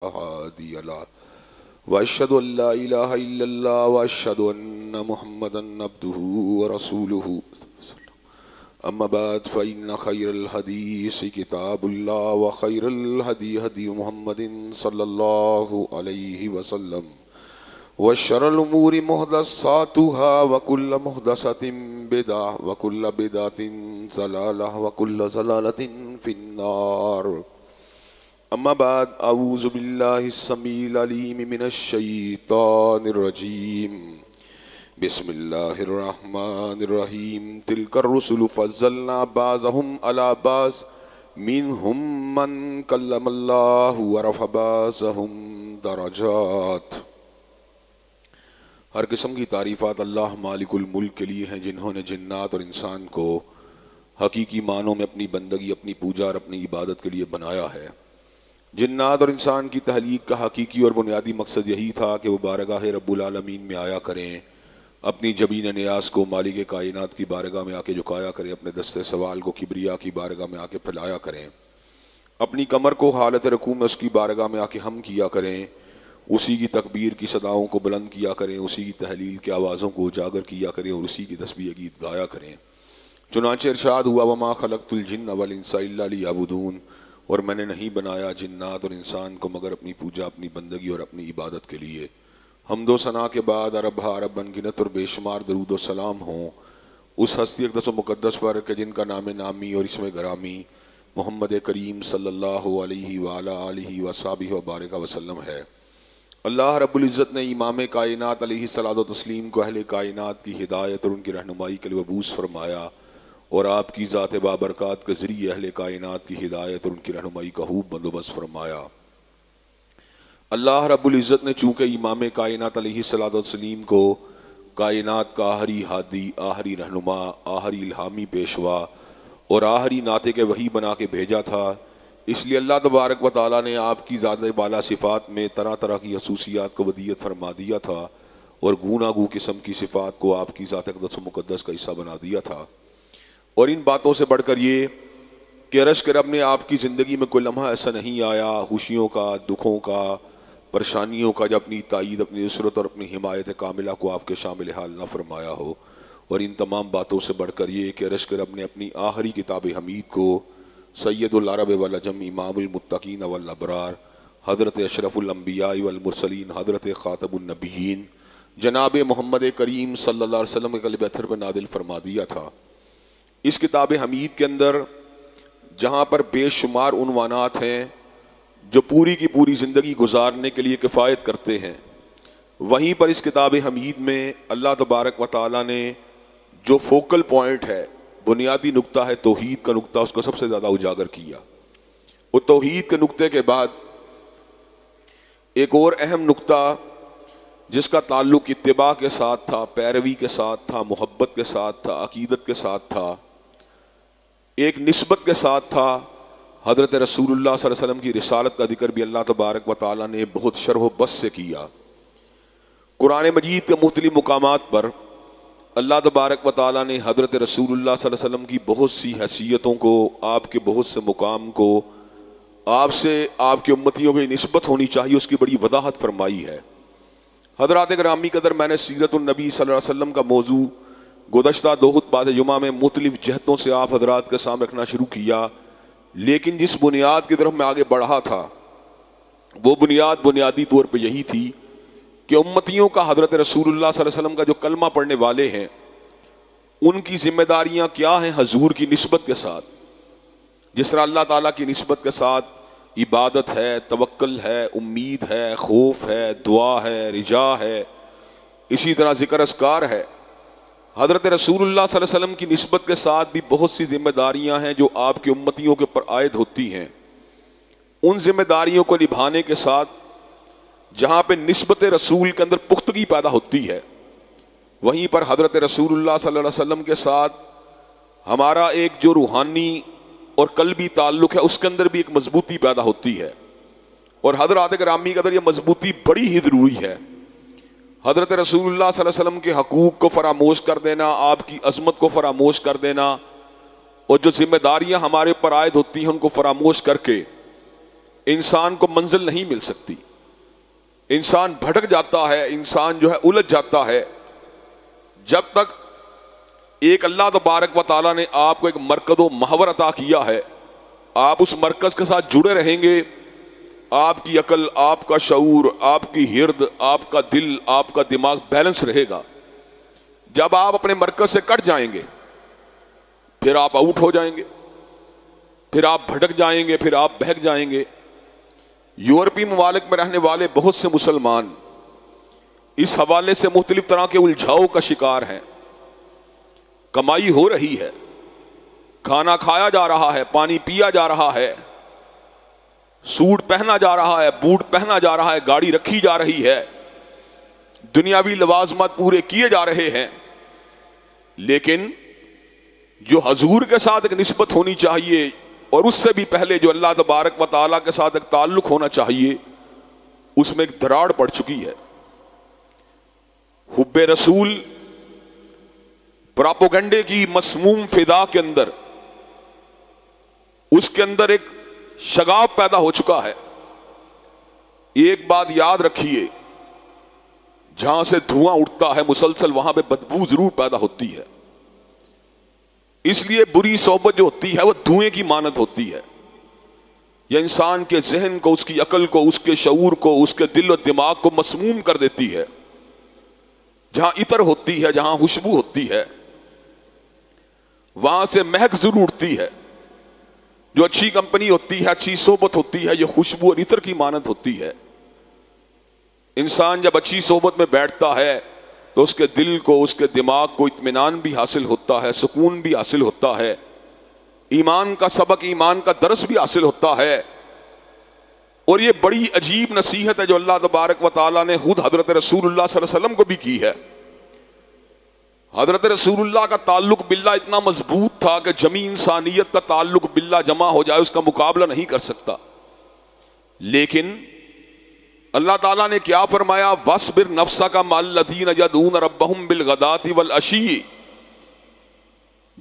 هادي له وأشهد أن لا إله إلا الله وأشهد أن محمدا عبده ورسوله أما بعد فإن خير الحديث كتاب الله وخير الهدي هدي محمد صلى الله عليه وسلم وشر الأمور محدثاتها وكل محدثة بدعة وكل بدعة ضلالة وكل ضلالة في النار. أما بعد أعوذ بالله السميع العليم من الشيطان الرجيم. بسم الله الرحمن الرحيم. تلك الرسل فضلنا بعضهم على بعض منهم من كلم الله ورفع بعضهم درجات. ہر قسم کی تعریفات اللہ مالک الملک کے لیے ہیں جنہوں نے جنات اور انسان کو حقیقی معنوں میں اپنی بندگی، اپنی پوجا اور اپنی عبادت کے لیے بنایا ہے۔ جنات اور انسان کی تخلیق کا حقیقی اور بنیادی مقصد یہی تھا کہ وہ بارگاہ رب العالمین میں آیا کریں، اپنی جبین نیاز کو مالک کائنات کی بارگاہ میں آ کے جھکایا کریں، اپنے دست سوال کو کبریا کی بارگاہ میں آ کے پھیلایا کریں، اپنی کمر کو حالت رکوع میں اس کی بارگاہ میں آ کے ہم کیا کریں، اسی کی تکبیر کی صداؤں کو بلند کیا کریں، اسی کی تحلیل کی آوازوں کو اجاگر کیا کریں اور اسی کی تسبیح گیت گایا کریں۔ چنانچہ ارشاد ہوا وما خلقت الجن والانس الا لیعبدون، اور میں نے نہیں بنایا جنات اور انسان کو مگر اپنی پوجا، اپنی بندگی اور اپنی عبادت کے لیے۔ حمد و ثنا کے بعد عرب عرب انگنت اور بے شمار درود و سلام ہوں اس ہستی اقدس و مقدس پر کہ جن کا نام نامی اور اسم گرامی محمد کریم صلی اللہ علیہ وآلہ آلہ وصحبہ وبارک وسلم ہے۔ اللہ رب العزت نے امام کائنات علیہ الصلوۃ والتسلیم کو اہل کائنات کی ہدایت اور ان کی رہنمائی کے لیے مبعوث فرمایا، اور آپ کی ذات بابرکات کے ذریعے اہل کائنات کی ہدایت اور ان کی رہنمائی کا خوب بندوبست فرمایا۔ اللہ رب العزت نے چونکہ امام کائنات علیہ الصلوۃ والتسلیم کو کائنات کا آخری ہادی، آخری رہنما، آخری الہامی پیشوا اور آخری ناطق وحی بنا کے بھیجا تھا، اس لیے اللہ تبارک و تعالیٰ نے آپ کی ذات بالا صفات میں طرح طرح کی خصوصیات کو ودیت فرما دیا تھا اور گوناگو قسم کی صفات کو آپ کی ذات اقدس و مقدس کا حصہ بنا دیا تھا۔ اور ان باتوں سے بڑھ کر یہ کہ عرش کے رب نے آپ کی زندگی میں کوئی لمحہ ایسا نہیں آیا خوشیوں کا، دکھوں کا، پریشانیوں کا، جب اپنی تائید، اپنی نصرت اور اپنی حمایت کاملہ کو آپ کے شامل حال نہ فرمایا ہو۔ اور ان تمام باتوں سے بڑھ کر یہ کہ عرش کے رب نے اپنی آخری کتاب حمید کو سید العرب والعجم امام المتقین والابرار حضرت اشرف الانبیاء والمرسلین حضرت خاتم النبیین جناب محمد کریم صلی اللہ علیہ وسلم کے قلب اطہر پہ نازل فرما دیا تھا۔ اس کتاب حمید کے اندر جہاں پر بے شمار عنوانات ہیں جو پوری کی پوری زندگی گزارنے کے لیے کفایت کرتے ہیں، وہیں پر اس کتاب حمید میں اللہ تبارک و تعالیٰ نے جو فوکل پوائنٹ ہے، بنیادی نقطہ ہے توحید کا نقطہ، اس کو سب سے زیادہ اجاگر کیا۔ وہ توحید کے نقطے کے بعد ایک اور اہم نقطہ جس کا تعلق اتباع کے ساتھ تھا، پیروی کے ساتھ تھا، محبت کے ساتھ تھا، عقیدت کے ساتھ تھا، ایک نسبت کے ساتھ تھا، حضرت رسول اللہ صلی اللہ علیہ وسلم کی رسالت کا ذکر بھی اللہ تبارک و تعالیٰ نے بہت شرح و بسط سے کیا۔ قرآن مجید کے مختلف مقامات پر اللہ تبارک و تعالیٰ نے حضرت رسول اللہ صلی اللہ علیہ وسلم کی بہت سی حیثیتوں کو، آپ کے بہت سے مقام کو، آپ سے آپ کے امتیوں کی نسبت ہونی چاہیے اس کی بڑی وضاحت فرمائی ہے۔ حضرات گرامی قدر، میں نے سیرت النبی صلی اللہ علیہ وسلم کا موضوع گزشتہ دو خطبات جمعہ میں مختلف جہتوں سے آپ حضرات کے سامنے رکھنا شروع کیا، لیکن جس بنیاد کی طرف میں آگے بڑھا تھا وہ بنیاد بنیادی طور پہ یہی تھی کہ امتیوں کا حضرت رسول اللہ صلی اللہ علیہ وسلم کا جو کلمہ پڑھنے والے ہیں ان کی ذمہ داریاں کیا ہیں حضور کی نسبت کے ساتھ۔ جس طرح اللہ تعالیٰ کی نسبت کے ساتھ عبادت ہے، توکل ہے، امید ہے، خوف ہے، دعا ہے، رجا ہے، اسی طرح ذکر اذکار ہے۔ حضرت رسول اللہ صلی اللہ علیہ وسلم کی نسبت کے ساتھ بھی بہت سی ذمہ داریاں ہیں جو آپ کی امتیوں کے پر عائد ہوتی ہیں۔ ان ذمہ داریوں کو نبھانے کے ساتھ جہاں پہ نسبت رسول کے اندر پختگی پیدا ہوتی ہے، وہیں پر حضرت رسول اللہ صلی اللہ علیہ وسلم کے ساتھ ہمارا ایک جو روحانی اور قلبی تعلق ہے اس کے اندر بھی ایک مضبوطی پیدا ہوتی ہے۔ اور حضرات گرامی کے اندر یہ مضبوطی بڑی ہی ضروری ہے۔ حضرت رسول اللہ صلی اللہ علیہ وسلم کے حقوق کو فراموش کر دینا، آپ کی عظمت کو فراموش کر دینا، اور جو ذمہ داریاں ہمارے پر عائد ہوتی ہیں ان کو فراموش کر کے انسان کو منزل نہیں مل سکتی، انسان بھٹک جاتا ہے، انسان جو ہے الجھ جاتا ہے، جب تک ایک اللہ تبارک و تعالیٰ نے آپ کو ایک مرکز و محور عطا کیا ہے، آپ اس مرکز کے ساتھ جڑے رہیں گے، آپ کی عقل، آپ کا شعور، آپ کی ہرد، آپ کا دل، آپ کا دماغ بیلنس رہے گا۔ جب آپ اپنے مرکز سے کٹ جائیں گے پھر آپ آؤٹ ہو جائیں گے، پھر آپ بھٹک جائیں گے، پھر آپ بہک جائیں گے۔ یورپی ممالک میں رہنے والے بہت سے مسلمان اس حوالے سے مختلف طرح کے الجھاؤ کا شکار ہیں۔ کمائی ہو رہی ہے، کھانا کھایا جا رہا ہے، پانی پیا جا رہا ہے، سوٹ پہنا جا رہا ہے، بوٹ پہنا جا رہا ہے، گاڑی رکھی جا رہی ہے، دنیاوی لوازمات پورے کیے جا رہے ہیں، لیکن جو حضور کے ساتھ ایک نسبت ہونی چاہیے اور اس سے بھی پہلے جو اللہ تبارک و تعالیٰ کے ساتھ ایک تعلق ہونا چاہیے، اس میں ایک دراڑ پڑ چکی ہے۔ حب رسول پراپوگنڈے کی مسموم فضا کے اندر، اس کے اندر ایک شغاف پیدا ہو چکا ہے۔ ایک بات یاد رکھیے، جہاں سے دھواں اٹھتا ہے مسلسل وہاں پہ بدبو ضرور پیدا ہوتی ہے، اس لیے بری صحبت جو ہوتی ہے وہ دھوئیں کی مانند ہوتی ہے، یہ انسان کے ذہن کو، اس کی عقل کو، اس کے شعور کو، اس کے دل و دماغ کو مسموم کر دیتی ہے۔ جہاں عطر ہوتی ہے، جہاں خوشبو ہوتی ہے، وہاں سے مہک ضرور اٹھتی ہے۔ جو اچھی کمپنی ہوتی ہے، اچھی صحبت ہوتی ہے، یہ خوشبو اور عطر کی مانند ہوتی ہے۔ انسان جب اچھی صحبت میں بیٹھتا ہے تو اس کے دل کو، اس کے دماغ کو اطمینان بھی حاصل ہوتا ہے، سکون بھی حاصل ہوتا ہے، ایمان کا سبق، ایمان کا درس بھی حاصل ہوتا ہے۔ اور یہ بڑی عجیب نصیحت ہے جو اللہ تبارک و تعالیٰ نے خود حضرت رسول اللہ صلی اللہ علیہ وسلم کو بھی کی ہے۔ حضرت رسول اللہ کا تعلق باللہ اتنا مضبوط تھا کہ جمی انسانیت کا تعلق باللہ جمع ہو جائے اس کا مقابلہ نہیں کر سکتا، لیکن اللہ تعالیٰ نے کیا فرمایا؟ وَاصْبِرْ نَفْسَكَ مَعَ الَّذِينَ يَدْعُونَ رَبَّهُمْ بِالْغَدَاةِ وَالْعَشِيِّ۔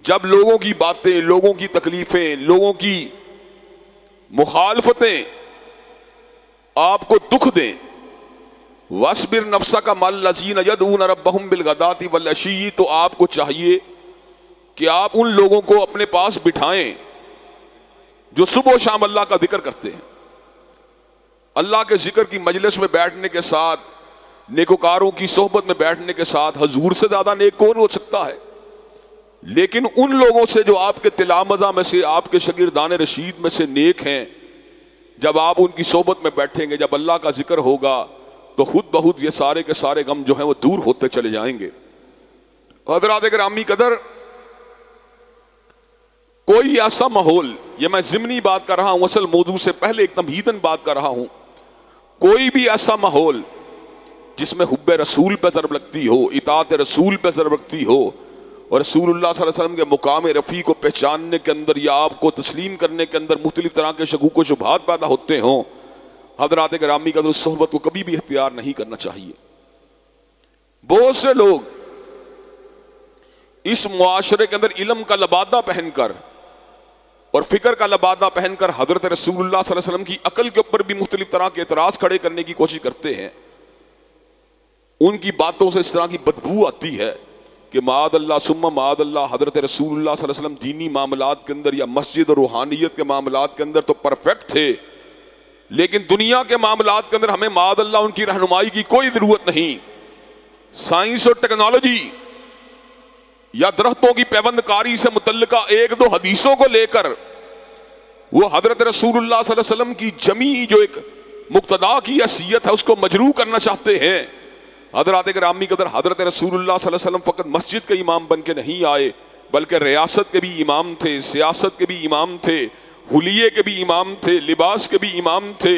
جب لوگوں کی باتیں، لوگوں کی تکلیفیں، لوگوں کی مخالفتیں آپ کو دکھ دیں، وَاصْبِرْ نَفْسَكَ مَعَ الَّذِينَ يَدْعُونَ رَبَّهُمْ بِالْغَدَاةِ وَالْعَشِيِّ، تو آپ کو چاہیے کہ آپ ان لوگوں کو اپنے پاس بٹھائیں جو صبح و شام اللہ کا ذکر کرتے ہیں۔ اللہ کے ذکر کی مجلس میں بیٹھنے کے ساتھ، نیکوکاروں کی صحبت میں بیٹھنے کے ساتھ حضور سے زیادہ نیک کون ہو سکتا ہے؟ لیکن ان لوگوں سے جو آپ کے تلامذہ میں سے، آپ کے شاگردان رشید میں سے نیک ہیں، جب آپ ان کی صحبت میں بیٹھیں گے، جب اللہ کا ذکر ہوگا تو خود بخود یہ سارے کے سارے غم جو ہیں وہ دور ہوتے چلے جائیں گے۔ حضرات گرامی قدر، کوئی ایسا ماحول، یہ میں ضمنی بات کر رہا ہوں، اصل موضوع سے پہلے ایک تمہیداً بات کر رہا ہوں، کوئی بھی ایسا ماحول جس میں حب رسول پہ ضرب لگتی ہو، اطاعت رسول پہ ضرب لگتی ہو، اور رسول اللہ صلی اللہ علیہ وسلم کے مقام رفیع کو پہچاننے کے اندر یا آپ کو تسلیم کرنے کے اندر مختلف طرح کے شکوک و شبہات پیدا ہوتے ہوں، حضرات گرامی قدر اس صحبت کو کبھی بھی اختیار نہیں کرنا چاہیے۔ بہت سے لوگ اس معاشرے کے اندر علم کا لبادہ پہن کر اور فکر کا لبادہ پہن کر حضرت رسول اللہ صلی اللہ علیہ وسلم کی عقل کے اوپر بھی مختلف طرح کے اعتراض کھڑے کرنے کی کوشش کرتے ہیں۔ ان کی باتوں سے اس طرح کی بدبو آتی ہے کہ معاذ اللہ ثم معاذ اللہ، حضرت رسول اللہ صلی اللہ علیہ وسلم دینی معاملات کے اندر یا مسجد اور روحانیت کے معاملات کے اندر تو پرفیکٹ تھے، لیکن دنیا کے معاملات کے اندر ہمیں معاذ اللہ ان کی رہنمائی کی کوئی ضرورت نہیں۔ سائنس اور ٹیکنالوجی یا درختوں کی پیوند کاری سے متعلقہ ایک دو حدیثوں کو لے کر وہ حضرت رسول اللہ صلی اللہ علیہ وسلم کی جمی جو ایک مقتدا کی حیثیت ہے اس کو مجروح کرنا چاہتے ہیں۔ حضرات گرامی قدر، حضرت رسول اللہ صلی اللہ علیہ وسلم فقط مسجد کے امام بن کے نہیں آئے، بلکہ ریاست کے بھی امام تھے، سیاست کے بھی امام تھے، حلیے کے بھی امام تھے، لباس کے بھی امام تھے،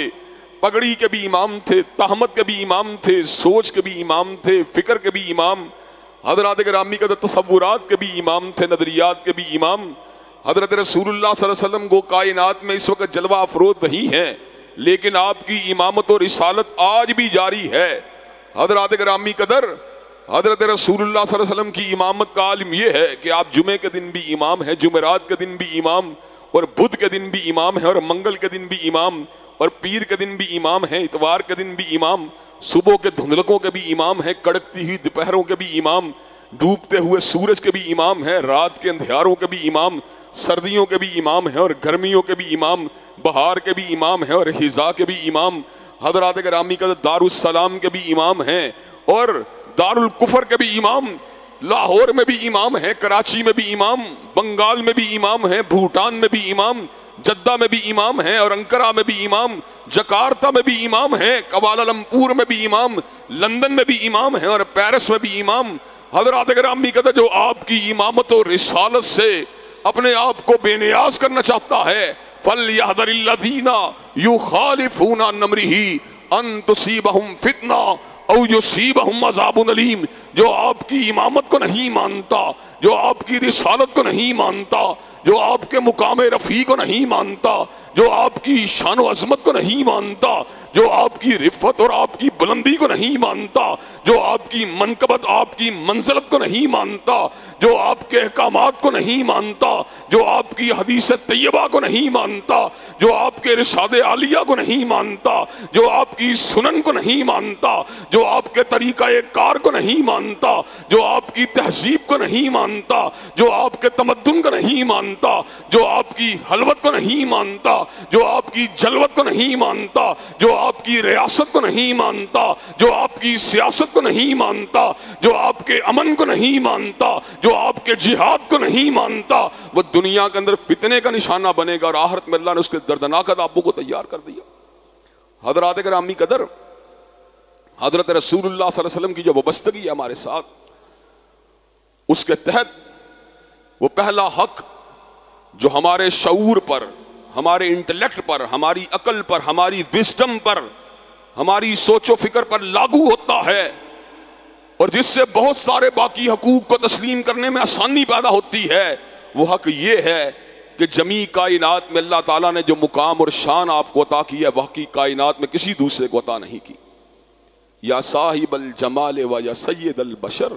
پگڑی کے بھی امام تھے، تہمت کے بھی امام تھے، سوچ کے بھی امام تھے، فکر کے بھی امام، حضرات گرامی قدر تصورات کے بھی امام تھے، نظریات کے بھی امام۔ حضرت رسول اللہ صلی اللہ علیہ وسلم کو کائنات میں اس وقت جلوہ افروز نہیں ہیں، لیکن آپ کی امامت اور رسالت آج بھی جاری ہے۔ حضرات گرامی قدر، حضرت رسول اللہ صلی اللہ علیہ وسلم کی امامت کا عالم یہ ہے کہ آپ جمعے کے دن بھی امام ہیں، جمعرات کے دن بھی امام، اور بدھ کے دن بھی امام ہیں، اور منگل کے دن بھی امام، اور پیر کے دن بھی امام ہیں، اتوار کے دن بھی امام، صبح کے دھندلکوں کے بھی امام ہیں، کڑکتی ہوئی دوپہروں کے بھی امام، ڈوبتے ہوئے سورج کے بھی امام ہیں، رات کے اندھیاروں کے بھی امام، سردیوں کے بھی امام ہیں اور گرمیوں کے بھی امام، بہار کے بھی امام ہیں اور خزاں کے بھی امام، حضرات گرامی کا دار السلام کے بھی امام ہیں اور دار الکفر کے بھی امام، لاہور میں بھی امام ہیں، کراچی میں بھی امام، بنگال میں بھی امام ہیں، بھوٹان میں بھی امام، جدہ میں بھی امام ہیں اور انکرا میں بھی امام، جکارتا میں بھی امام ہیں، کوالالمپور میں بھی امام، لندن میں بھی امام ہیں اور پیرس میں بھی امام۔ حضرات گرامی کہتے جو آپ کی امامت و رسالت سے اپنے آپ کو بے نیاز کرنا چاہتا ہے، فَلْيَحْذَرِ الَّذِينَ يُخَالِفُونَ عَنْ أَمْرِهِ أَن تُصِيبَهُمْ فِتْنَةٌ او یصیبہم عذاب علیم، جو آپ کی امامت کو نہیں مانتا، جو آپ کی رسالت کو نہیں مانتا، جو آپ کے مقام رفیع کو نہیں مانتا، جو آپ کی شان و عظمت کو نہیں مانتا، جو آپ کی رفت اور آپ کی بلندی کو نہیں مانتا، جو آپ کی منقبت آپ کی منزلت کو نہیں مانتا، جو آپ کے احکامات کو نہیں مانتا، جو آپ کی حدیث طیبہ کو نہیں مانتا، جو آپ کے ارشاد عالیہ کو نہیں مانتا، جو آپ کی سنن کو نہیں مانتا، جو آپ کے طریقہ کار کو نہیں مانتا، جو آپ کی تہذیب کو نہیں مانتا، جو آپ کے تمدن کو نہیں مانتا، جو آپ کی حلوت کو نہیں مانتا، جو آپ کی جلوت کو نہیں مانتا، جو آپ کی ریاست کو نہیں مانتا، جو آپ کی سیاست کو نہیں مانتا، جو آپ کے امن کو نہیں مانتا، جو آپ کے جہاد کو نہیں مانتا، وہ دنیا کے اندر فتنے کا نشانہ بنے گا اور آخرت میں اللہ نے اس کے دردناک عذابوں کو تیار کر دیا۔ حضرات گرامی قدر، حضرت رسول اللہ صلی اللہ علیہ وسلم کی جو وابستگی ہے ہمارے ساتھ، اس کے تحت وہ پہلا حق جو ہمارے شعور پر، ہمارے انٹلیکٹ پر، ہماری عقل پر، ہماری وزڈم پر، ہماری سوچ و فکر پر لاگو ہوتا ہے اور جس سے بہت سارے باقی حقوق کو تسلیم کرنے میں آسانی پیدا ہوتی ہے، وہ حق یہ ہے کہ جمیع کائنات میں اللہ تعالیٰ نے جو مقام اور شان آپ کو عطا کی ہے، باقی کائنات میں کسی دوسرے کو عطا نہیں کی۔ یا صاحب الجمال و یا سید البشر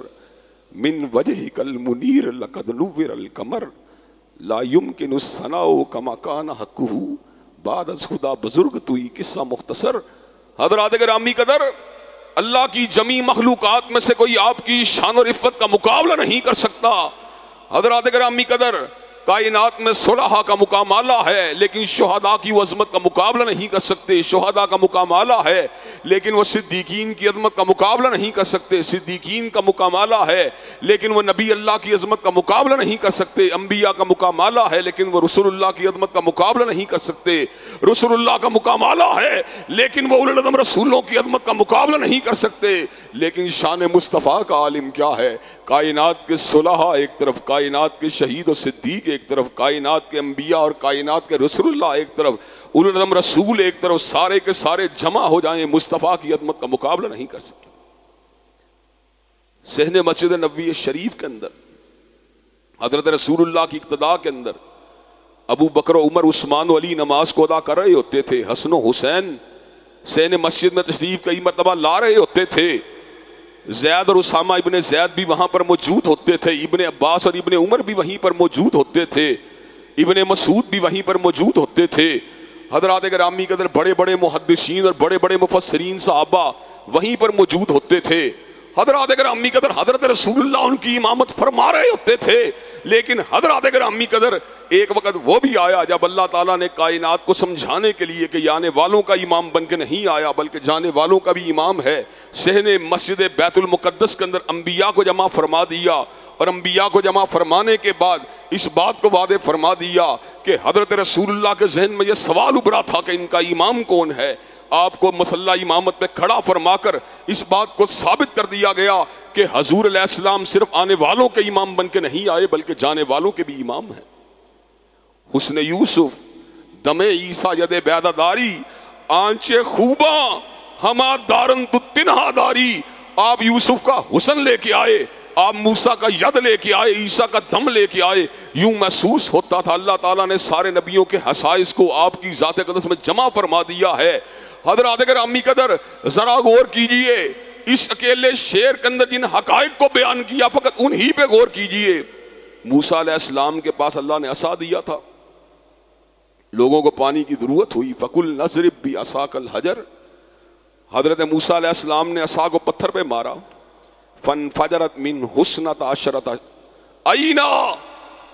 من وجهك المنیر لقد نور القمر لا يمكن الثناء كما كان حقه بعد از خدا بزرگ توئی قصہ مختصر۔ حضرات گرامی قدر، اللہ کی جمیع مخلوقات میں سے کوئی آپ کی شان و رفت کا مقابلہ نہیں کر سکتا۔ حضرات گرامی قدر، کائنات میں صلحاء کا مقام اعلیٰ ہے لیکن شہداء کی وہ عظمت کا مقابلہ نہیں کر سکتے۔ شہداء کا مقام اعلیٰ ہے لیکن وہ صدیقین کی عظمت کا مقابلہ نہیں کر سکتے۔ صدیقین کا مقام اعلیٰ ہے لیکن وہ نبی اللہ کی عظمت کا مقابلہ نہیں کر سکتے۔ انبیاء کا مقام اعلیٰ ہے لیکن وہ رسول اللہ کی عظمت کا مقابلہ نہیں کر سکتے۔ رسول اللہ کا مقام اعلیٰ ہے لیکن وہ اولو العزم رسولوں کی عظمت کا مقابلہ نہیں کر سکتے۔ لیکن شان مصطفیٰ کا عالم کیا ہے؟ کائنات کے صلحاء ایک طرف، کائنات کے شہید و صدیق ایک طرف، کائنات کے انبیاء اور کائنات کے رسول اللہ ایک طرف، اولو العزم رسول ایک طرف، سارے کے سارے جمع ہو جائیں، مصطفیٰ کی عظمت کا مقابلہ نہیں کر سکتے۔ صحن مسجد نبوی شریف کے اندر حضرت رسول اللہ کی اقتداء کے اندر ابو بکر و عمر عثمان و علی نماز کو ادا کر رہے ہوتے تھے، حسن و حسین صحن مسجد میں تشریف کئی مرتبہ لا رہے ہوتے تھے، زید اور اسامہ ابن زید بھی وہاں پر موجود ہوتے تھے، ابن عباس اور ابن عمر بھی وہیں پر موجود ہوتے تھے، ابن مسعود بھی وہیں پر موجود ہوتے تھے۔ حضرات گرامی قدر، بڑے بڑے محدثین اور بڑے بڑے مفسرین صحابہ وہیں پر موجود ہوتے تھے۔ حضرات گرامی قدر، حضرت رسول اللہ ان کی امامت فرما رہے ہوتے تھے، لیکن حضرات گرامی قدر ایک وقت وہ بھی آیا جب اللہ تعالیٰ نے کائنات کو سمجھانے کے لیے کہ آنے والوں کا امام بن کے نہیں آیا بلکہ جانے والوں کا بھی امام ہے، صحن مسجد بیت المقدس کے اندر انبیاء کو جمع فرما دیا اور انبیاء کو جمع فرمانے کے بعد اس بات کو واضح فرما دیا کہ حضرت رسول اللہ کے ذہن میں یہ سوال ابھرا تھا کہ ان کا امام کون ہے۔ آپ کو مصلی امامت پہ کھڑا فرما کر اس بات کو ثابت کر دیا گیا کہ حضور علیہ السلام صرف آنے والوں کے امام بن کے نہیں آئے بلکہ جانے والوں کے بھی امام ہیں۔ حسن یوسف دم عیسیٰ ید بیدہ داری آنچے خوباں ہما دارن تو تنہا داری۔ آپ یوسف کا حسن لے کے آئے، آپ موسیٰ کا ید لے کے آئے، عیسیٰ کا دم لے کے آئے۔ یوں محسوس ہوتا تھا اللہ تعالیٰ نے سارے نبیوں کے خصائص کو آپ کی ذات اقدس میں جمع فرما دیا ہے۔ حضرات گرامی قدر، ذرا غور کیجئے اس اکیلے شعر کے اندر جن حقائق کو بیان کیا، فقط انہی پہ غور کیجئے۔ موسیٰ علیہ السلام کے پاس اللہ نے عصا دیا تھا، لوگوں کو پانی کی ضرورت ہوئی. فَقُلْ نَضْرِبْ بِعَصَاكَ الْحَجَرَ. حضرت موسیٰ علیہ السلام نے عصا کو پتھر پہ مارا. فَانْفَجَرَتْ مِنْهُ اثْنَتَا عَشْرَةَ عَيْنًا.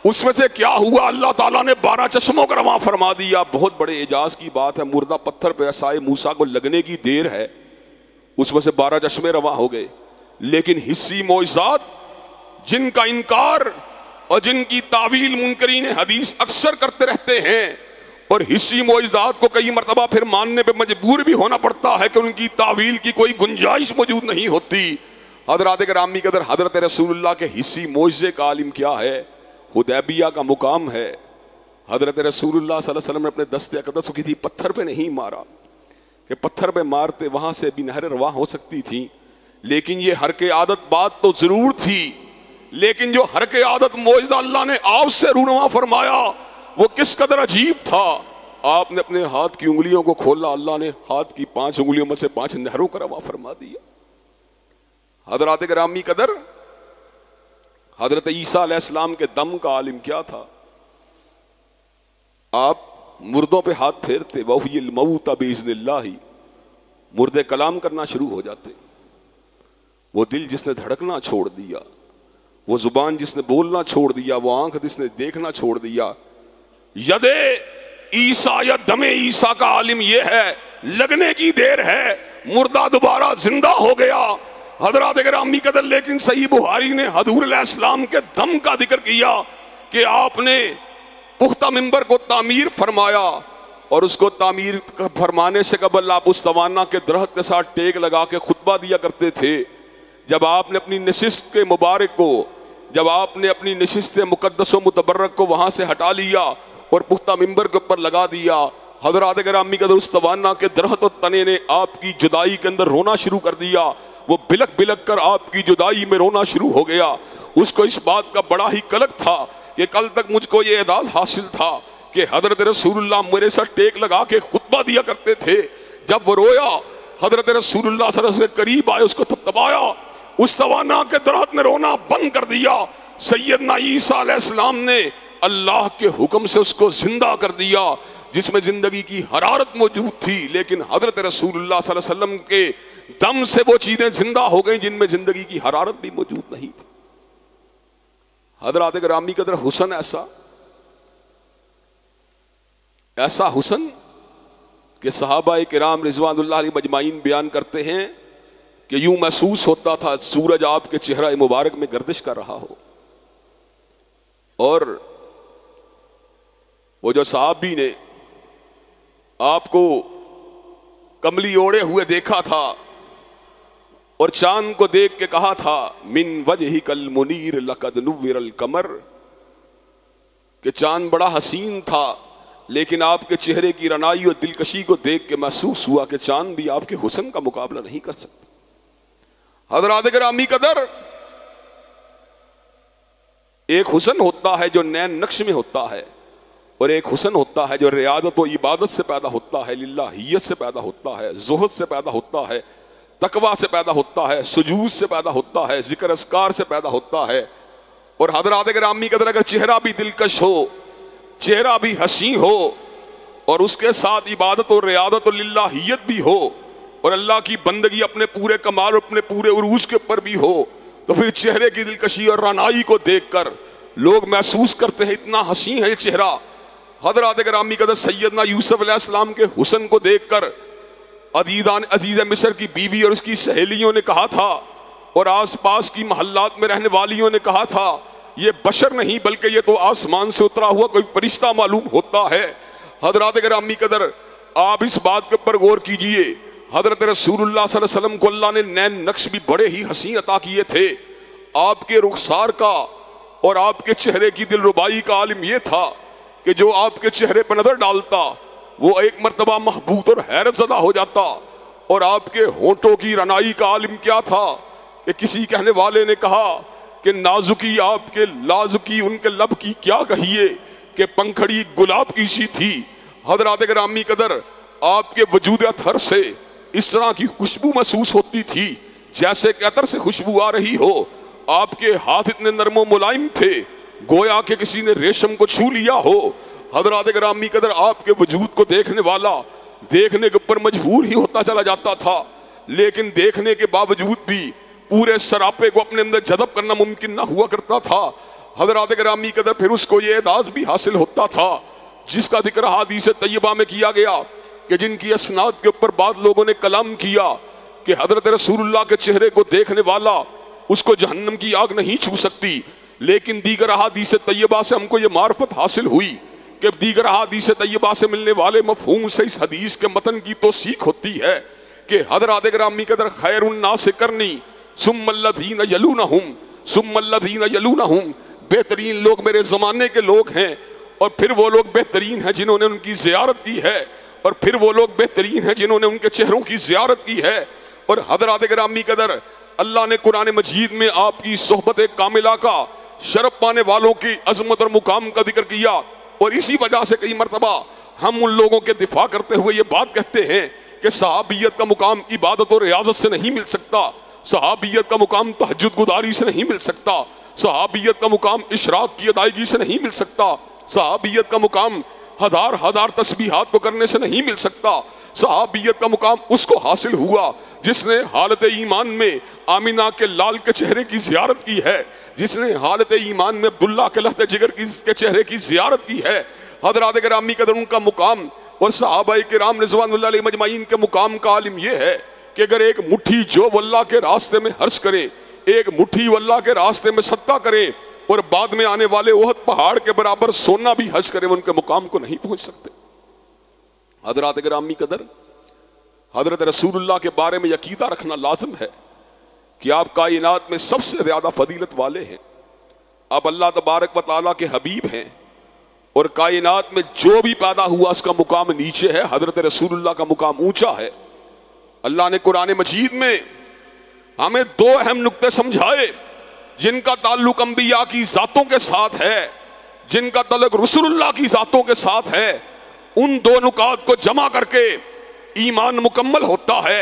اس میں سے کیا ہوا؟ اللہ تعالیٰ نے 12 چشموں کا رواں فرما دیا. بہت بڑے اعجاز کی بات ہے. مردہ پتھر پہ عصائے موسیٰ کو لگنے کی دیر ہے, اس میں سے 12 چشمے رواں ہو گئے. لیکن حصی معجزات جن کا انکار اور جن کی تعویل منکرین حدیث اکثر کرتے رہتے ہیں, اور حصی معجزات کو کئی مرتبہ پھر ماننے پہ مجبور بھی ہونا پڑتا ہے کہ ان کی تعویل کی کوئی گنجائش موجود نہیں ہوتی. حضرات گرامی قدر, حضرت رسول اللہ کے حصی معجزے کا عالم کیا ہے؟ حدیبیہ کا مقام ہے. حضرت رسول اللہ صلی اللہ علیہ وسلم نے اپنے دست اقدس کو کسی پتھر پہ نہیں مارا کہ پتھر پہ مارتے وہاں سے بھی نہر رواں ہو سکتی تھی, لیکن یہ حرق عادت بات تو ضرور تھی, لیکن جو حرق عادت معجزہ اللہ نے آپ سے رونما فرمایا وہ کس قدر عجیب تھا. آپ نے اپنے ہاتھ کی انگلیوں کو کھولا, اللہ نے ہاتھ کی 5 انگلیوں میں سے 5 نہروں کا رواں فرما دیا. حضرات گرامی قدر, حضرت عیسیٰ علیہ السلام کے دم کا عالم کیا تھا؟ آپ مردوں پہ ہاتھ پھیرتے, وَحْيِ الْمَوْتَ بِإِذْنِ اللَّهِ, مردے کلام کرنا شروع ہو جاتے. وہ دل جس نے دھڑکنا چھوڑ دیا, وہ زبان جس نے بولنا چھوڑ دیا, وہ آنکھ جس نے دیکھنا چھوڑ دیا. ید عیسیٰ یا دم عیسیٰ کا عالم یہ ہے, لگنے کی دیر ہے, مردہ دوبارہ زندہ ہو گیا. حضرات گرامی قدر, لیکن صحیح بخاری نے حضور علیہ السلام کے دم کا ذکر کیا کہ آپ نے پختہ منبر کو تعمیر فرمایا, اور اس کو تعمیر فرمانے سے قبل آپ استوانہ کے درخت کے ساتھ ٹیک لگا کے خطبہ دیا کرتے تھے. جب آپ نے اپنی نشست کے مبارک کو, جب آپ نے اپنی نشست مقدس و متبرک کو وہاں سے ہٹا لیا اور پختہ منبر کے اوپر لگا دیا, حضرات گرامی قدر استوانہ کے درخت و تنے نے آپ کی جدائی کے اندر رونا شروع کر دیا. وہ بلک بلک کر آپ کی جدائی میں رونا شروع ہو گیا. اس کو اس بات کا بڑا ہی قلق تھا کہ کل تک مجھ کو یہ اعزاز حاصل تھا کہ حضرت رسول اللہ میرے ساتھ ٹیک لگا کے خطبہ دیا کرتے تھے. جب وہ رویا, حضرت رسول اللہ صلی اللہ علیہ وسلم کے قریب آئے, اس کو تھپتھپایا, استوانہ کے درخت نے رونا بند کر دیا. سیدنا عیسیٰ علیہ السلام نے اللہ کے حکم سے اس کو زندہ کر دیا, جس میں زندگی کی حرارت موجود تھی, لیکن حضرت رسول اللہ صلی اللہ علیہ وسلم کے دم سے وہ چیزیں زندہ ہو گئیں جن میں زندگی کی حرارت بھی موجود نہیں تھی. حضرات گرامی قدر, حسن ایسا حسن کہ صحابہ کرام رضوان اللہ علیہ مجمعین بیان کرتے ہیں کہ یوں محسوس ہوتا تھا سورج آپ کے چہرہ مبارک میں گردش کر رہا ہو. اور وہ جو صحابی نے آپ کو کملی اوڑے ہوئے دیکھا تھا اور چاند کو دیکھ کے کہا تھا من وجہک المنیر لقد نور القمر, کہ چاند بڑا حسین تھا, لیکن آپ کے چہرے کی رنائی اور دلکشی کو دیکھ کے محسوس ہوا کہ چاند بھی آپ کے حسن کا مقابلہ نہیں کر سکتا. حضرات گرامی قدر, ایک حسن ہوتا ہے جو نین نقش میں ہوتا ہے, اور ایک حسن ہوتا ہے جو ریاضت و عبادت سے پیدا ہوتا ہے, للہیت سے پیدا ہوتا ہے, زہد سے پیدا ہوتا ہے, تقوی سے پیدا ہوتا ہے, سجود سے پیدا ہوتا ہے, ذکر اذکار سے پیدا ہوتا ہے. اور حضرات گرامی قدر, اگر چہرہ بھی دلکش ہو, چہرہ بھی حسین ہو, اور اس کے ساتھ عبادت و ریاضت و للہیت بھی ہو, اور اللہ کی بندگی اپنے پورے کمال اور اپنے پورے عروج کے اوپر بھی ہو, تو پھر چہرے کی دلکشی اور رعنائی کو دیکھ کر لوگ محسوس کرتے ہیں اتنا حسین ہے یہ چہرہ. حضرات گرامی قدر, سیدنا یوسف علیہ السلام کے حسن کو دیکھ کر عزیز مصر کی بیوی اور اس کی سہیلیوں نے کہا تھا, اور آس پاس کی محلات میں رہنے والیوں نے کہا تھا, یہ بشر نہیں بلکہ یہ تو آسمان سے اترا ہوا کوئی فرشتہ معلوم ہوتا ہے. حضرات گرامی قدر, آپ اس بات کے اوپر غور کیجئے, حضرت رسول اللہ صلی اللہ علیہ وسلم کو اللہ نے نین نقش بھی بڑے ہی حسین عطا کیے تھے. آپ کے رخسار کا اور آپ کے چہرے کی دل ربائی کا عالم یہ تھا کہ جو آپ کے چہرے پر نظر ڈالتا وہ ایک مرتبہ محبوط اور حیرت زدہ ہو جاتا. اور آپ کے ہونٹوں کی رنائی کا عالم کیا تھا کہ کسی کہنے والے نے کہا کہ نازکی آپ کے لازکی ان کے لب کی کیا کہیے کہ پنکھڑی گلاب کی سی تھی. حضرات گرامی قدر, آپ کے وجود اطہر سے اس طرح کی خوشبو محسوس ہوتی تھی جیسے کہ عطر سے خوشبو آ رہی ہو. آپ کے ہاتھ اتنے نرم و ملائم تھے گویا کہ کسی نے ریشم کو چھو لیا ہو. حضرات گرامی قدر آپ کے وجود کو دیکھنے والا دیکھنے کے اوپر مجبور ہی ہوتا چلا جاتا تھا، لیکن دیکھنے کے باوجود بھی پورے سراپے کو اپنے اندر جذب کرنا ممکن نہ ہوا کرتا تھا۔ حضرات گرامی قدر پھر اس کو یہ اعزاز بھی حاصل ہوتا تھا جس کا ذکر حدیث طیبہ میں کیا گیا کہ جن کی اسناد کے اوپر بعض لوگوں نے کلام کیا کہ حضرت رسول اللہ کے چہرے کو دیکھنے والا اس کو جہنم کی آگ نہیں چھو سکتی، لیکن دیگر احادیث طیبہ سے ہم کو یہ معرفت حاصل ہوئی کہ دیگر احادیث طیبہ سے ملنے والے مفہوم سے اس حدیث کے متن کی توثیق ہوتی ہے کہ حضرات گرامی قدر خیر الناس قرنی ثم الذین یلونہم ثم الذین یلونہم، بہترین لوگ میرے زمانے کے لوگ ہیں، اور پھر وہ لوگ بہترین ہیں جنہوں نے ان کی زیارت کی ہے، اور پھر وہ لوگ بہترین ہیں جنہوں نے ان کے چہروں کی زیارت کی ہے۔ اور حضرات گرامی قدر اللہ نے قرآن مجید میں آپ کی صحبت کاملہ کا شرف پانے والوں کی عظمت اور مقام کا ذکر کیا، اور اسی وجہ سے کئی مرتبہ ہم ان لوگوں کے دفاع کرتے ہوئے یہ بات کہتے ہیں کہ صحابیت کا مقام عبادت اور ریاضت سے نہیں مل سکتا، صحابیت کا مقام تہجد گزاری سے نہیں مل سکتا، صحابیت کا مقام اشراق کی ادائیگی سے نہیں مل سکتا، صحابیت کا مقام ہزار ہزار تسبیحات کو کرنے سے نہیں مل سکتا۔ صحابیت کا مقام اس کو حاصل ہوا جس نے حالت ایمان میں آمینہ کے لال کے چہرے کی زیارت کی ہے، جس نے حالت ایمان میں عبداللہ کے لہتے جگر کے چہرے کی زیارت کی ہے۔ حضرات گرامی قدر ان کا مقام اور صحابہ کرام رضوان اللہ علیہ مجمعین کے مقام کا عالم یہ ہے کہ اگر ایک مٹھی جو اللہ کے راستے میں خرچ کریں، ایک مٹھی اللہ کے راستے میں صدقہ کریں، اور بعد میں آنے والے احد پہاڑ کے برابر سونا بھی حج کریں، ان کے مقام کو نہیں پہنچ سکتے۔ حضرات گرامی قدر حضرت رسول اللہ کے بارے میں عقیدہ رکھنا لازم ہے کہ آپ کائنات میں سب سے زیادہ فضیلت والے ہیں، آپ اللہ تبارک و تعالیٰ کے حبیب ہیں، اور کائنات میں جو بھی پیدا ہوا اس کا مقام نیچے ہے، حضرت رسول اللہ کا مقام اونچا ہے۔ اللہ نے قرآن مجید میں ہمیں دو اہم نقطے سمجھائے جن کا تعلق انبیاء کی ذاتوں کے ساتھ ہے، جن کا تعلق رسول اللہ کی ذاتوں کے ساتھ ہے۔ ان دو نکات کو جمع کر کے ایمان مکمل ہوتا ہے۔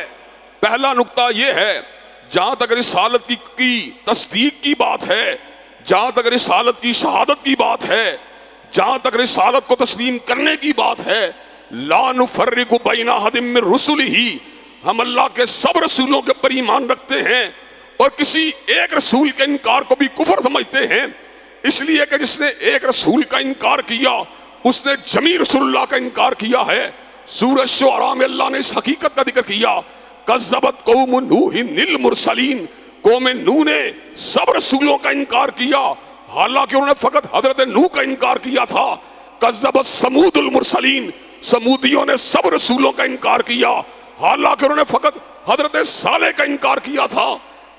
پہلا نقطہ یہ ہے، جہاں تک رسالت کی تصدیق کی بات ہے، جہاں تک رسالت کی شہادت کی بات ہے، جہاں تک رسالت کو تسلیم کرنے کی بات ہے، لا نفرق بین احد من رسلہ، ہم اللہ کے سب رسولوں کے پر ایمان رکھتے ہیں، اور کسی ایک رسول کے انکار کو بھی کفر سمجھتے ہیں، اس لیے کہ جس نے ایک رسول کا انکار کیا اس نے جمیع رسول اللہ کا انکار کیا ہے۔ سورہ شعراء میں اللہ نے اس حقیقت کا ذکر کیا، کذبت قوم نوح المرسلین، قوم نوح نے سب رسولوں کا انکار کیا، حالانکہ انہوں نے فقط حضرت نوح کا انکار کیا تھا۔ کذبت ثمود المرسلین، سمودیوں نے سب رسولوں کا انکار کیا، حالانکہ انہوں نے فقط حضرت صالح کا انکار کیا تھا۔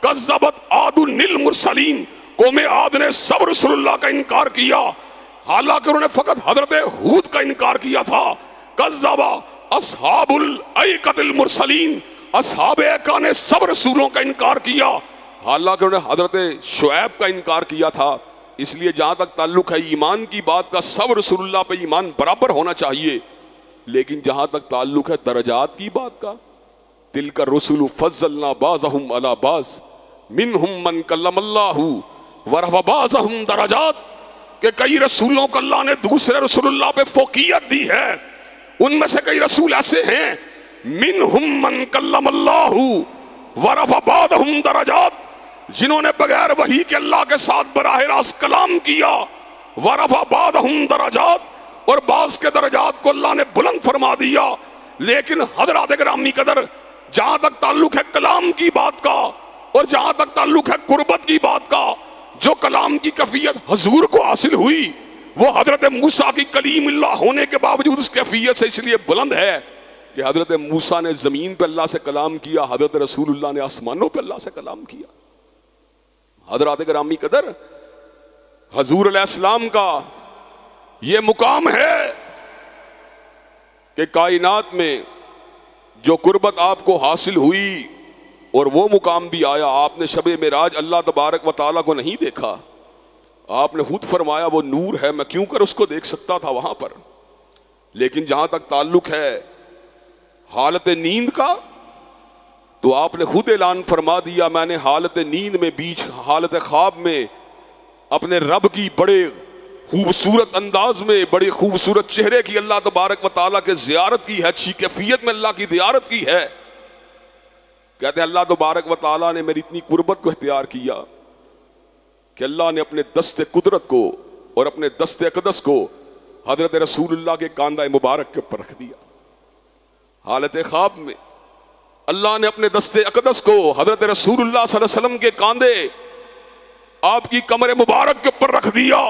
کذبت عاد المرسلین، قوم عاد نے سب رسول اللہ کا انکار کیا، حالانکہ انہوں نے فقط حضرت ہود کا انکار کیا تھا۔ کذب اصحاب الایکۃ المرسلین، اصحاب ایکہ نے سب رسولوں کا انکار کیا، حالانکہ انہوں نے حضرت شعیب کا انکار کیا تھا۔ اس لیے جہاں تک تعلق ہے ایمان کی بات کا، سب رسول اللہ پہ ایمان برابر ہونا چاہیے، لیکن جہاں تک تعلق ہے درجات کی بات کا، تلک الرسل فضلنا بعضهم علی بعض منہم من کلم اللہ ورفع بعضهم درجات، کہ کئی رسولوں کو اللہ نے دوسرے رسول اللہ پہ فوقیت دی ہے، ان میں سے کئی رسول ایسے ہیں منہم من کلم اللہ ورفع بعضهم درجات، جنہوں نے بغیر وحی کے اللہ کے ساتھ براہ راست کلام کیا، ورفع بعضهم درجات، اور بعض کے درجات کو اللہ نے بلند فرما دیا۔ لیکن حضرات گرامی قدر جہاں تک تعلق ہے کلام کی بات کا، اور جہاں تک تعلق ہے قربت کی بات کا، جو کلام کی کیفیت حضور کو حاصل ہوئی وہ حضرت موسیٰ کی کلیم اللہ ہونے کے باوجود اس کیفیت سے اس لیے بلند ہے کہ حضرت موسیٰ نے زمین پہ اللہ سے کلام کیا، حضرت رسول اللہ نے آسمانوں پہ اللہ سے کلام کیا۔ حضرات گرامی قدر حضور علیہ السلام کا یہ مقام ہے کہ کائنات میں جو قربت آپ کو حاصل ہوئی اور وہ مقام بھی آیا، آپ نے شب معراج اللہ تبارک و تعالیٰ کو نہیں دیکھا، آپ نے خود فرمایا وہ نور ہے، میں کیوں کر اس کو دیکھ سکتا تھا وہاں پر۔ لیکن جہاں تک تعلق ہے حالت نیند کا، تو آپ نے خود اعلان فرما دیا، میں نے حالت نیند میں بیچ حالت خواب میں اپنے رب کی بڑے خوبصورت انداز میں بڑے خوبصورت چہرے کی اللہ تبارک و تعالیٰ کے زیارت کی ہے، اچھی کیفیت میں اللہ کی زیارت کی ہے. کہتے ہیں اللہ تبارک و تعالیٰ نے میری اتنی قربت کو اختیار کیا کہ اللہ نے اپنے دست قدرت کو اور اپنے دست اقدس کو حضرت رسول اللہ کے کاندھا مبارک کے اوپر رکھ دیا. حالت خواب میں اللہ نے اپنے دست اقدس کو حضرت رسول اللہ صلی اللہ علیہ وسلم کے کاندھے آپ کی کمر مبارک کے اوپر رکھ دیا.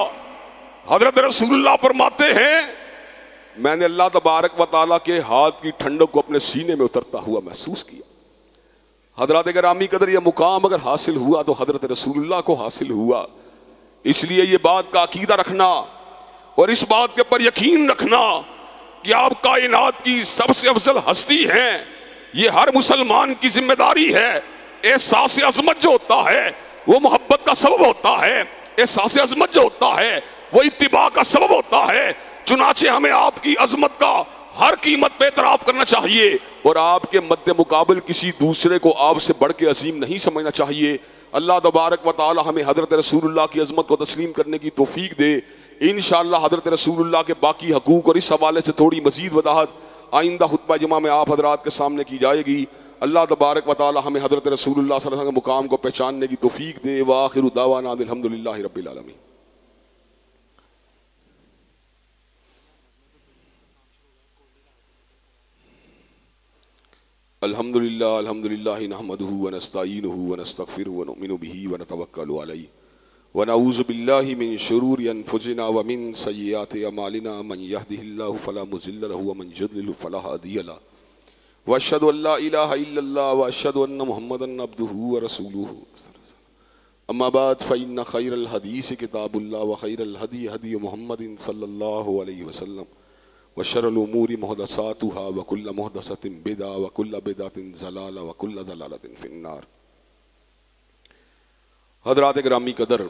حضرت رسول اللہ فرماتے ہیں میں نے اللہ تبارک و تعالیٰ کے ہاتھ کی ٹھنڈک کو اپنے سینے میں اترتا ہوا محسوس کیا. حضرات گرامی قدر یہ مقام اگر حاصل ہوا تو حضرت رسول اللہ کو حاصل ہوا. اس لیے یہ بات کا عقیدہ رکھنا اور اس بات کے پر یقین رکھنا کہ آپ کائنات کی سب سے افضل ہستی ہیں، یہ ہر مسلمان کی ذمہ داری ہے. احساس عظمت جو ہوتا ہے وہ محبت کا سبب ہوتا ہے، احساس عظمت جو ہوتا ہے وہ اتباع کا سبب ہوتا ہے. چنانچہ ہمیں آپ کی عظمت کا ہر قیمت پہ اعتراف کرنا چاہیے اور آپ کے مد مقابل کسی دوسرے کو آپ سے بڑھ کے عظیم نہیں سمجھنا چاہیے. اللہ تبارک و تعالی ہمیں حضرت رسول اللہ کی عظمت کو تسلیم کرنے کی توفیق دے. انشاءاللہ حضرت رسول اللہ کے باقی حقوق اور اس حوالے سے تھوڑی مزید وضاحت آئندہ خطبہ جمعہ میں آپ حضرات کے سامنے کی جائے گی. اللہ تبارک و تعالی ہمیں حضرت رسول اللہ صلی اللہ علیہ وسلم کے مقام کو پہچاننے کی توفیق دے. وآخر دعوانا الحمدللہ رب العالمین. الحمدللہ نحمدہ ونستعینہ ونستغفرہ ونؤمن بہ ونتوکل علیہ ونعوذ باللہ من شرور انفسنا ومن سیئات اعمالنا من یہدہ اللہ فلا مضل لہ ومن یضلل فلا ہادی لہ واشہد ان لا الہ الا اللہ واشہد ان محمدا عبدہ ورسولہ. اما بعد فإن خیر الحدیث کتاب اللہ وخیر الہدی ہدی محمد صلی اللہ علیہ وسلم وشر الامور محدثاتها وكل محدثة بدعة وكل بدعة ضلالة وكل ضلالة في النار. حضرات گرامی قدر،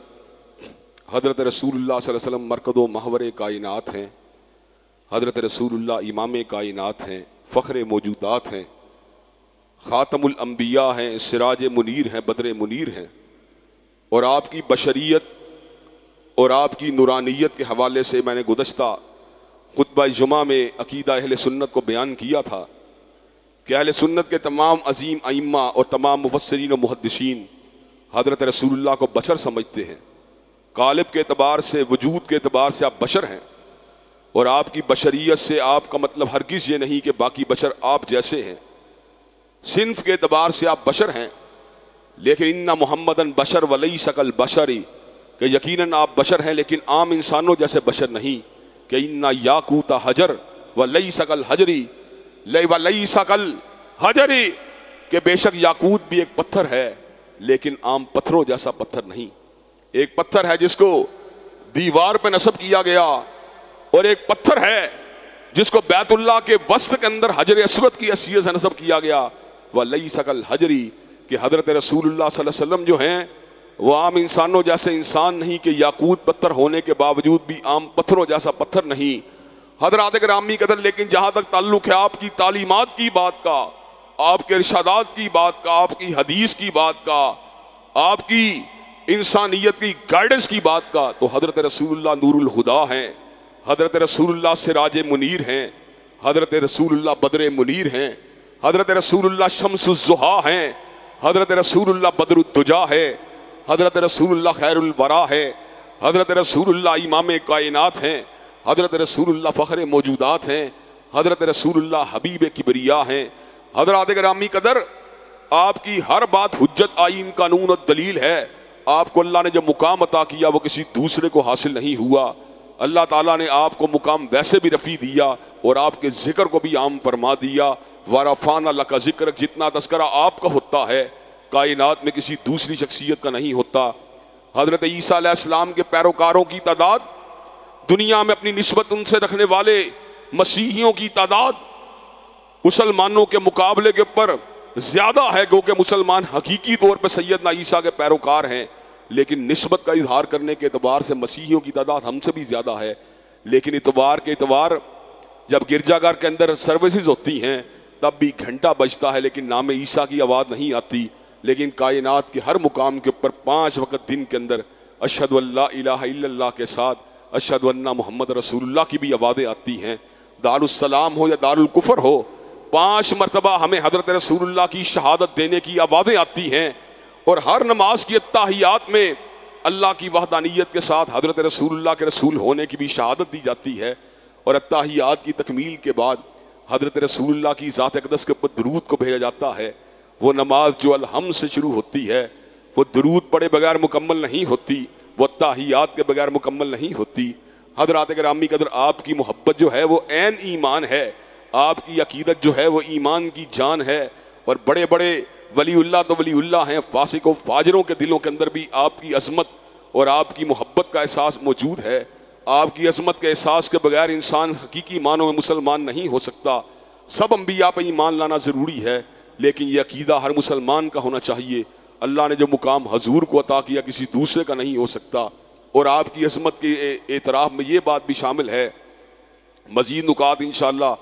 حضرت رسول اللہ صلی اللہ علیہ وسلم مرکز و محور کائنات ہیں. حضرت رسول اللہ امام کائنات ہیں، فخر موجودات ہیں، خاتم الانبیاء ہیں، سراج منیر ہیں، بدر منیر ہیں. اور آپ کی بشریت اور آپ کی نورانیت کے حوالے سے میں نے گزشتہ خطبہ جمعہ میں عقیدہ اہل سنت کو بیان کیا تھا کہ اہل سنت کے تمام عظیم ائمہ اور تمام مفسرین و محدثین حضرت رسول اللہ کو بشر سمجھتے ہیں. قالب کے اعتبار سے، وجود کے اعتبار سے آپ بشر ہیں اور آپ کی بشریت سے آپ کا مطلب ہرگز یہ نہیں کہ باقی بشر آپ جیسے ہیں. صنف کے اعتبار سے آپ بشر ہیں، لیکن ان محمدن بشر ولیس کالبشر، کہ یقیناً آپ بشر ہیں لیکن عام انسانوں جیسے بشر نہیں. کہ ان یاقوت حجر ولیس کالحجری ولیس کالحجری، کہ بے شک یاقوت بھی ایک پتھر ہے لیکن عام پتھروں جیسا پتھر نہیں. ایک پتھر ہے جس کو دیوار پہ نصب کیا گیا اور ایک پتھر ہے جس کو بیت اللہ کے وسط کے اندر حجر اسود کی حیثیت سے نصب کیا گیا. ولیس کالحجری، کہ حضرت رسول اللہ صلی اللہ علیہ وسلم جو ہیں وہ عام انسانوں جیسے انسان نہیں کہ یاقوت پتھر ہونے کے باوجود بھی عام پتھروں جیسا پتھر نہیں. حضرات گرامی قدر، لیکن جہاں تک تعلق ہے آپ کی تعلیمات کی بات کا، آپ کے ارشادات کی بات کا، آپ کی حدیث کی بات کا، آپ کی انسانیت کی گائیڈنس کی بات کا، تو حضرت رسول اللہ نور الہدا ہیں، حضرت رسول اللہ سراج منیر ہیں، حضرت رسول اللہ بدر منیر ہیں، حضرت رسول اللہ شمس الضحیٰ ہیں، حضرت رسول اللہ بدر الدجا ہے، حضرت رسول اللہ خیر الورا ہے، حضرت رسول اللہ امام کائنات ہیں، حضرت رسول اللہ فخر موجودات ہیں، حضرت رسول اللہ حبیب کبریا ہیں. حضرات گرامی قدر، آپ کی ہر بات حجت، آئین، قانون اور دلیل ہے. آپ کو اللہ نے جو مقام عطا کیا وہ کسی دوسرے کو حاصل نہیں ہوا. اللہ تعالیٰ نے آپ کو مقام ویسے بھی رفیع دیا اور آپ کے ذکر کو بھی عام فرما دیا. وَرَفَعْنَا لَكَ ذِكْرَكَ، جتنا تذکرہ آپ کا ہوتا ہے کائنات میں کسی دوسری شخصیت کا نہیں ہوتا. حضرت عیسیٰ علیہ السلام کے پیروکاروں کی تعداد، دنیا میں اپنی نسبت ان سے رکھنے والے مسیحیوں کی تعداد مسلمانوں کے مقابلے کے اوپر زیادہ ہے، کیونکہ مسلمان حقیقی طور پہ سیدنا عیسیٰ کے پیروکار ہیں، لیکن نسبت کا اظہار کرنے کے اعتبار سے مسیحیوں کی تعداد ہم سے بھی زیادہ ہے. لیکن اتوار جب گرجا گھر کے اندر سروسز ہوتی ہیں تب بھی گھنٹہ بجتا ہے لیکن نام عیسیٰ کی آواز نہیں آتی. لیکن کائنات کے ہر مقام کے اوپر 5 وقت دن کے اندر اشہد ان لا الہ الا اللہ کے ساتھ اشہد ان محمد رسول اللہ کی بھی آوازیں آتی ہیں، دارالسلام ہو یا دارالکفر ہو، 5 مرتبہ ہمیں حضرت رسول اللہ کی شہادت دینے کی آوازیں آتی ہیں، اور ہر نماز کی اتحیات میں اللہ کی وحدانیت کے ساتھ حضرت رسول اللہ کے رسول ہونے کی بھی شہادت دی جاتی ہے، اور اتحیات کی تکمیل کے بعد حضرت رسول اللہ کی ذات اقدس کے اوپر درود کو بھیجا جاتا ہے۔ وہ نماز جو الحمد سے شروع ہوتی ہے وہ درود پڑے بغیر مکمل نہیں ہوتی، وہ اتحیات کے بغیر مکمل نہیں ہوتی۔ حضرات گرامی قدر، آپ کی محبت جو ہے وہ عین ایمان ہے، آپ کی عقیدت جو ہے وہ ایمان کی جان ہے، اور بڑے بڑے ولی اللہ تو ولی اللہ ہیں، فاسق و فاجروں کے دلوں کے اندر بھی آپ کی عظمت اور آپ کی محبت کا احساس موجود ہے۔ آپ کی عظمت کے احساس کے بغیر انسان حقیقی معنوں میں مسلمان نہیں ہو سکتا۔ سب انبیاء پہ ایمان لانا ضروری ہے، لیکن یہ عقیدہ ہر مسلمان کا ہونا چاہیے۔ اللہ نے جو مقام حضور کو عطا کیا کسی دوسرے کا نہیں ہو سکتا، اور آپ کی عظمت کے اعتراف میں یہ بات بھی شامل ہے۔ مزید نکات انشاءاللہ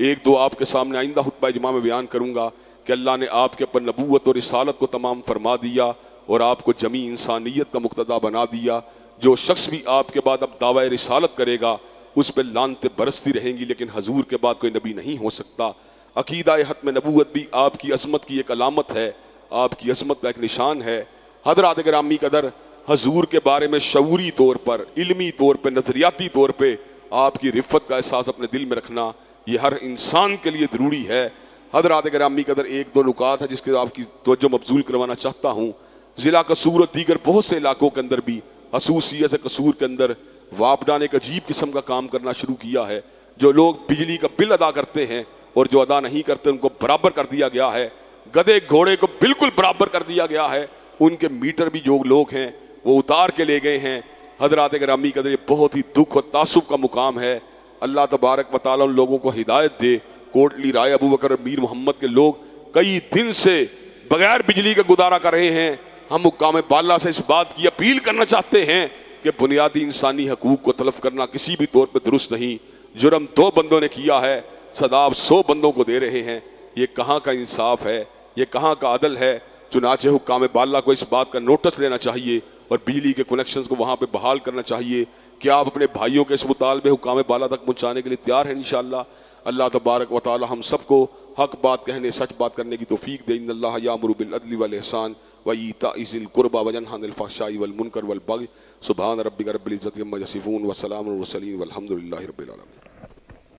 1-2 آپ کے سامنے آئندہ خطبہ اجماع میں بیان کروں گا کہ اللہ نے آپ کے اوپر نبوت اور رسالت کو تمام فرما دیا اور آپ کو جمیع انسانیت کا مقتدی بنا دیا۔ جو شخص بھی آپ کے بعد اب دعوی رسالت کرے گا اس پہ لعنتیں برستی رہیں گی، لیکن حضور کے بعد کوئی نبی نہیں ہو سکتا۔ عقیدہ ختم نبوت بھی آپ کی عظمت کی ایک علامت ہے، آپ کی عظمت کا ایک نشان ہے۔ حضرات گرامی قدر، حضور کے بارے میں شعوری طور پر، علمی طور پہ، نظریاتی طور پہ آپ کی رفت کا احساس اپنے دل میں رکھنا یہ ہر انسان کے لیے ضروری ہے۔ حضرات گرامی قدر، 1-2 نکات ہے جس کے آپ کی توجہ مبذول کروانا چاہتا ہوں۔ ضلع قصور اور دیگر بہت سے علاقوں کے اندر بھی خصوصیت قصور کے اندر واپڈا نے ایک عجیب قسم کا کام کرنا شروع کیا ہے۔ جو لوگ بجلی کا بل ادا کرتے ہیں اور جو ادا نہیں کرتے ان کو برابر کر دیا گیا ہے، گدھے گھوڑے کو بالکل برابر کر دیا گیا ہے۔ ان کے میٹر بھی جو لوگ ہیں وہ اتار کے لے گئے ہیں۔ حضرات گرامی قدر، یہ بہت ہی دکھ اور تعصب کا مقام ہے۔ اللہ تبارک و تعالیٰ ان لوگوں کو ہدایت دے۔ کوٹلی رائے ابو بکر اور میر محمد کے لوگ کئی دن سے بغیر بجلی کے گزارا کر رہے ہیں۔ ہم حکام بالا سے اس بات کی اپیل کرنا چاہتے ہیں کہ بنیادی انسانی حقوق کو تلف کرنا کسی بھی طور پہ درست نہیں۔ جرم 2 بندوں نے کیا ہے، سزا 100 بندوں کو دے رہے ہیں۔ یہ کہاں کا انصاف ہے؟ یہ کہاں کا عدل ہے؟ چنانچہ حکام بالا کو اس بات کا نوٹس لینا چاہیے اور بجلی کے کنیکشنز کو وہاں پہ بحال کرنا چاہیے۔ کیا آپ اپنے بھائیوں کے اس مطالبے حکام بالا تک پہنچانے کے لیے تیار ہیں؟ انشاءاللہ اللہ تبارک و تعالی ہم سب کو حق بات کہنے، سچ بات کرنے کی توفیق دے۔ ان اللہ یامر بالعدل والاحسان وایتاء ذی القربى وینہی عن الفحشاء والمنکر والبغی سبحان ربک رب العزۃ عما یصفون وسلام علی المرسلین والحمد للہ رب العالمین۔